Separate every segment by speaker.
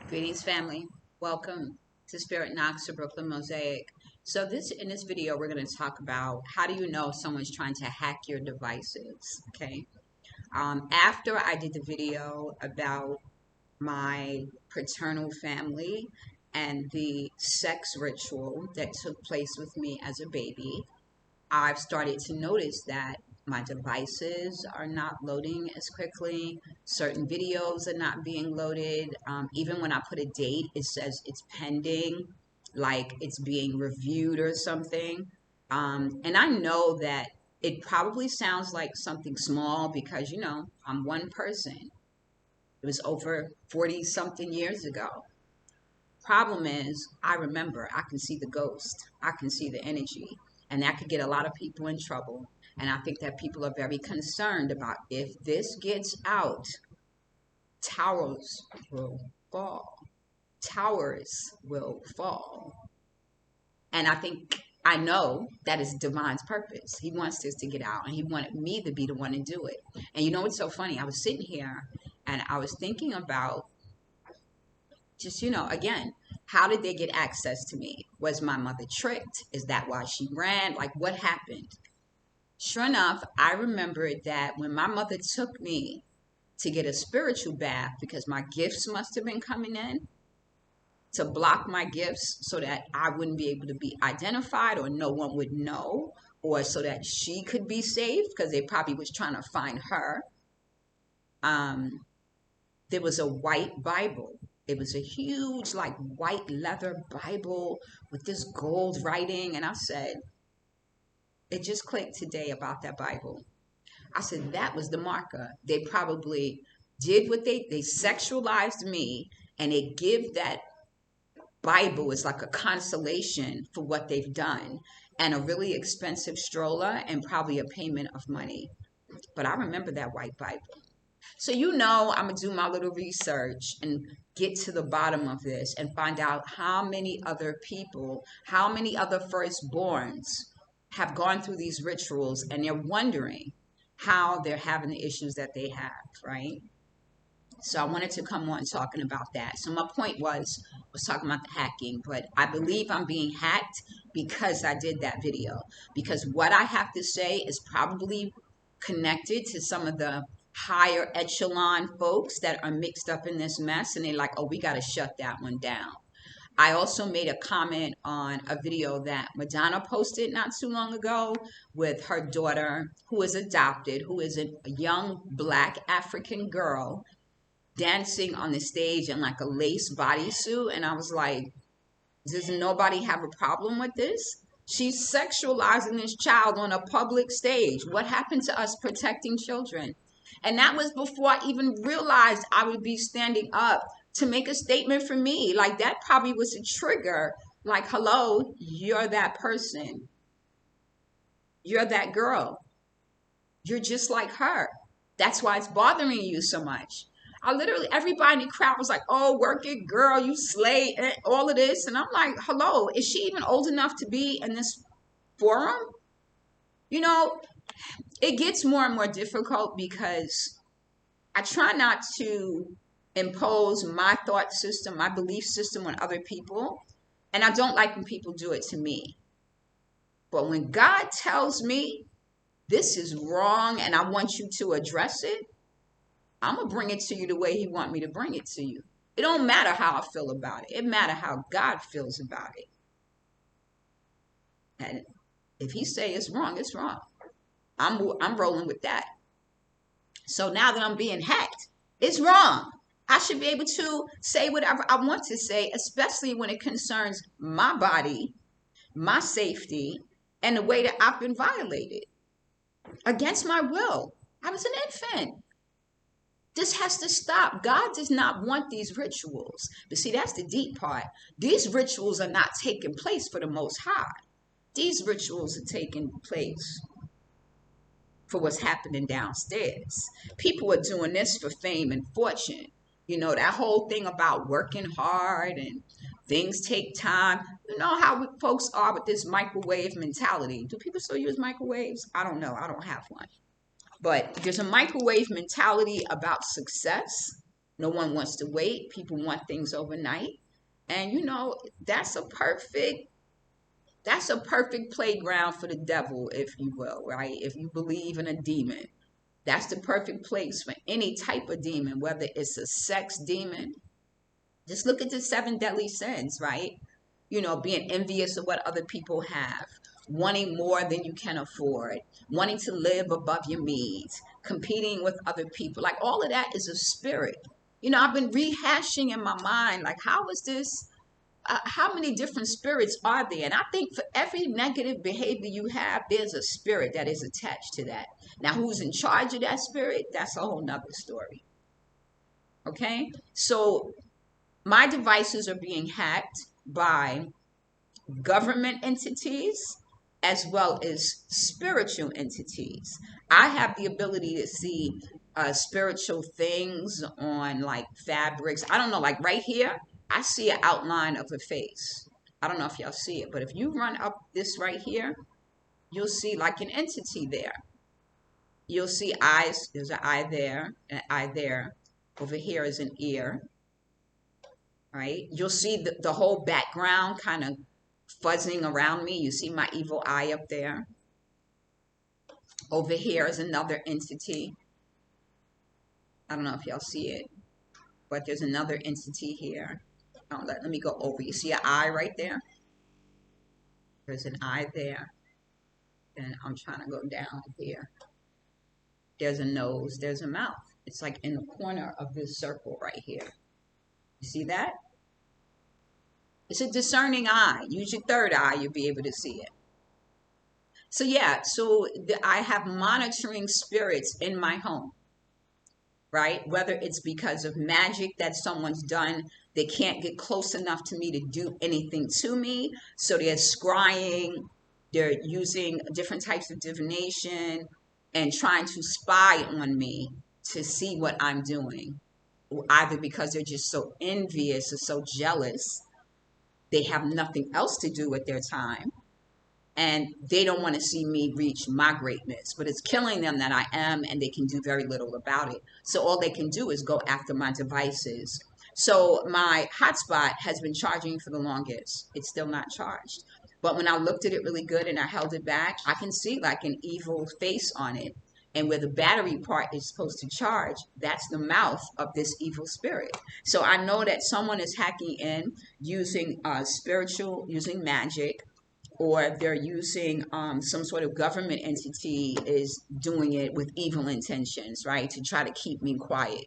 Speaker 1: Greetings, family. Welcome to Spirit Knocks or Brooklyn Mosaic. So in this video, we're going to talk about how do you know if someone's trying to hack your devices, okay? After I did the video about my paternal family and the sex ritual that took place with me as a baby, I've started to notice that my devices are not loading as quickly. Certain videos are not being loaded. Even when I put a date, it says it's pending, like it's being reviewed or something. And I know that it probably sounds like something small because, I'm one person. It was over 40 something years ago. Problem is, I remember I can see the ghost, I can see the energy, and that could get a lot of people in trouble. And I think that people are very concerned about if this gets out, towers will fall. Towers will fall. And I know that is divine's purpose. He wants this to get out, and he wanted me to be the one to do it. And you know what's so funny? I was sitting here and I was thinking about just, again, how did they get access to me? Was my mother tricked? Is that why she ran? Like, what happened? Sure enough, I remembered that when my mother took me to get a spiritual bath because my gifts must have been coming in, to block my gifts so that I wouldn't be able to be identified or no one would know, or so that she could be saved because they probably was trying to find her. There was a white Bible. It was a huge, like, white leather Bible with this gold writing. And I said, it just clicked today about that Bible. I said, that was the marker. They probably did what they sexualized me, and they give that Bible as like a consolation for what they've done, and a really expensive stroller and probably a payment of money. But I remember that white Bible. So, I'm going to do my little research and get to the bottom of this and find out how many other people, how many other firstborns have gone through these rituals, and they're wondering how they're having the issues that they have, right? So I wanted to come on talking about that. So my point was talking about the hacking, but I believe I'm being hacked because I did that video. Because what I have to say is probably connected to some of the higher echelon folks that are mixed up in this mess, and they're like, oh, we got to shut that one down. I also made a comment on a video that Madonna posted not too long ago with her daughter, who is adopted, who is a young Black African girl dancing on the stage in like a lace bodysuit. And I was like, does nobody have a problem with this? She's sexualizing this child on a public stage. What happened to us protecting children? And that was before I even realized I would be standing up to make a statement for me. Like, that probably was a trigger. Like, hello, you're that person. You're that girl. You're just like her. That's why it's bothering you so much. Everybody in the crowd was like, oh, work it, girl, you slay, and all of this. And I'm like, hello, is she even old enough to be in this forum? It gets more and more difficult because I try not to impose my thought system, my belief system on other people. And I don't like when people do it to me. But when God tells me this is wrong and I want you to address it, I'm going to bring it to you the way he want me to bring it to you. It don't matter how I feel about it. It matter how God feels about it. And if he say it's wrong, it's wrong. I'm rolling with that. So now that I'm being hacked, it's wrong. I should be able to say whatever I want to say, especially when it concerns my body, my safety, and the way that I've been violated against my will. I was an infant. This has to stop. God does not want these rituals. But see, that's the deep part. These rituals are not taking place for the Most High. These rituals are taking place for what's happening downstairs. People are doing this for fame and fortune. That whole thing about working hard and things take time. You know how folks are with this microwave mentality. Do people still use microwaves? I don't know. I don't have one. But there's a microwave mentality about success. No one wants to wait. People want things overnight. And you know, that's a perfect that's a perfect playground for the devil, if you will, right? If you believe in a demon, that's the perfect place for any type of demon, whether it's a sex demon. Just look at the seven deadly sins, right? You know, being envious of what other people have, wanting more than you can afford, wanting to live above your means, competing with other people. Like all of that is a spirit. You know, I've been rehashing in my mind, like, how is this? How many different spirits are there? And I think for every negative behavior you have, there's a spirit that is attached to that. Now, who's in charge of that spirit? That's a whole nother story. Okay. So my devices are being hacked by government entities as well as spiritual entities. I have the ability to see spiritual things on like fabrics. I don't know, like right here, I see an outline of a face. I don't know if y'all see it, but if you run up this right here, you'll see like an entity there. You'll see eyes. There's an eye there, an eye there. Over here is an ear, right? You'll see the whole background kind of fuzzing around me. You see my evil eye up there. Over here is another entity. I don't know if y'all see it, but there's another entity here. Oh, let me go over. You see an eye right there? There's an eye there. And I'm trying to go down here. There's a nose. There's a mouth. It's like in the corner of this circle right here. You see that? It's a discerning eye. Use your third eye, you'll be able to see it. So yeah, I have monitoring spirits in my home, right? Whether it's because of magic that someone's done, they can't get close enough to me to do anything to me. So they're scrying, they're using different types of divination and trying to spy on me to see what I'm doing. Either because they're just so envious or so jealous, they have nothing else to do with their time and they don't want to see me reach my greatness, but it's killing them that I am, and they can do very little about it. So all they can do is go after my devices. So my hotspot has been charging for the longest. It's still not charged. But when I looked at it really good and I held it back, I can see like an evil face on it. And where the battery part is supposed to charge, that's the mouth of this evil spirit. So I know that someone is hacking in using using magic, or they're using some sort of government entity is doing it with evil intentions, right? To try to keep me quiet.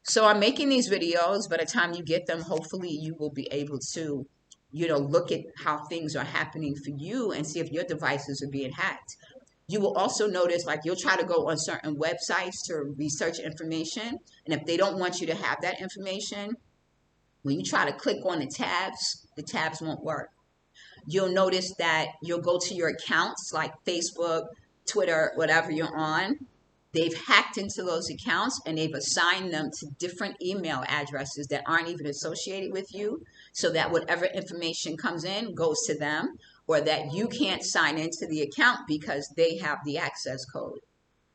Speaker 1: So I'm making these videos. By the time you get them, hopefully you will be able to, you know, look at how things are happening for you and see if your devices are being hacked. You will also notice, like, you'll try to go on certain websites to research information. And if they don't want you to have that information, when you try to click on the tabs won't work. You'll notice that you'll go to your accounts like Facebook, Twitter, whatever you're on. They've hacked into those accounts and they've assigned them to different email addresses that aren't even associated with you, so that whatever information comes in goes to them, or that you can't sign into the account because they have the access code,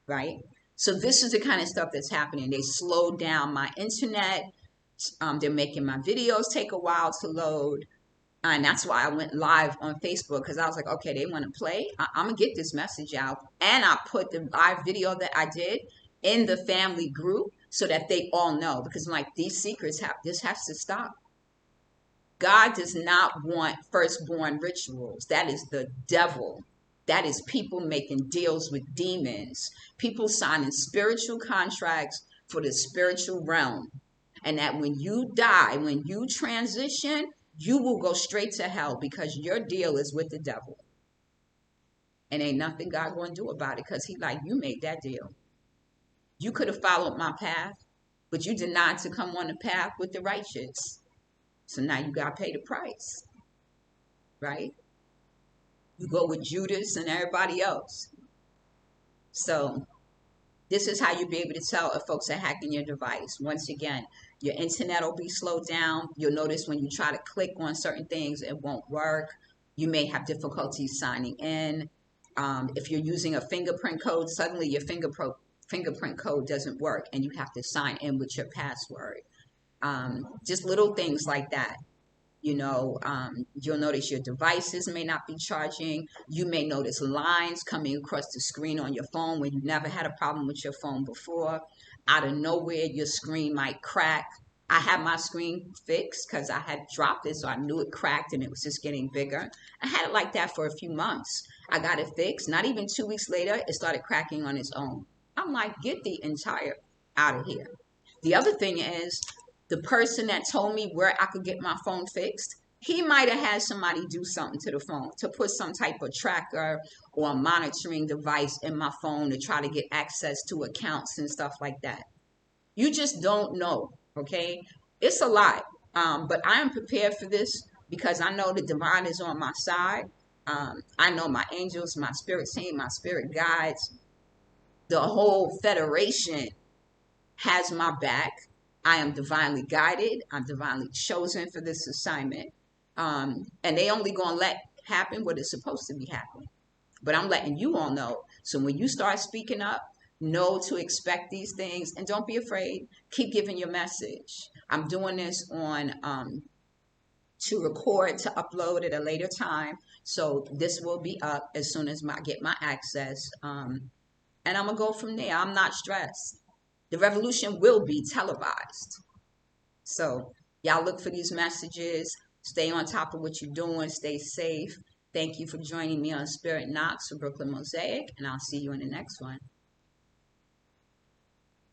Speaker 1: right? So this is the kind of stuff that's happening. They slowed down my internet. They're making my videos take a while to load. And that's why I went live on Facebook, because I was like, okay, they want to play. I'm going to get this message out. And I put the live video that I did in the family group so that they all know, because I'm like, these secrets this has to stop. God does not want firstborn rituals. That is the devil. That is people making deals with demons, people signing spiritual contracts for the spiritual realm. And that when you die, when you transition, you will go straight to hell because your deal is with the devil. And ain't nothing God going to do about it, because he like, you made that deal. You could have followed my path, but you denied to come on the path with the righteous. So now you got to pay the price, right? You go with Judas and everybody else. So this is how you'll be able to tell if folks are hacking your device. Once again, your internet will be slowed down. You'll notice when you try to click on certain things, it won't work. You may have difficulty signing in. If you're using a fingerprint code, suddenly your fingerprint code doesn't work and you have to sign in with your password. Just little things like that. You'll notice your devices may not be charging. You may notice lines coming across the screen on your phone when you never had a problem with your phone before. Out of nowhere, your screen might crack. I had my screen fixed because I had dropped it, so I knew it cracked and it was just getting bigger. I had it like that for a few months. I got it fixed. Not even 2 weeks later, it started cracking on its own. I'm like, get the entire out of here. The other thing is, the person that told me where I could get my phone fixed, he might have had somebody do something to the phone to put some type of tracker or a monitoring device in my phone to try to get access to accounts and stuff like that. You just don't know, okay? It's a lot, but I am prepared for this because I know the divine is on my side. I know my angels, my spirit team, my spirit guides, the whole federation has my back. I am divinely guided. I'm divinely chosen for this assignment. And they only gonna let happen what is supposed to be happening. But I'm letting you all know. So when you start speaking up, know to expect these things and don't be afraid. Keep giving your message. I'm doing this on to record, to upload at a later time. So this will be up as soon as I get my access. And I'm gonna go from there. I'm not stressed. The revolution will be televised. So y'all look for these messages. Stay on top of what you're doing. Stay safe. Thank you for joining me on Spirit Knox for Brooklyn Mosaic, and I'll see you in the next one.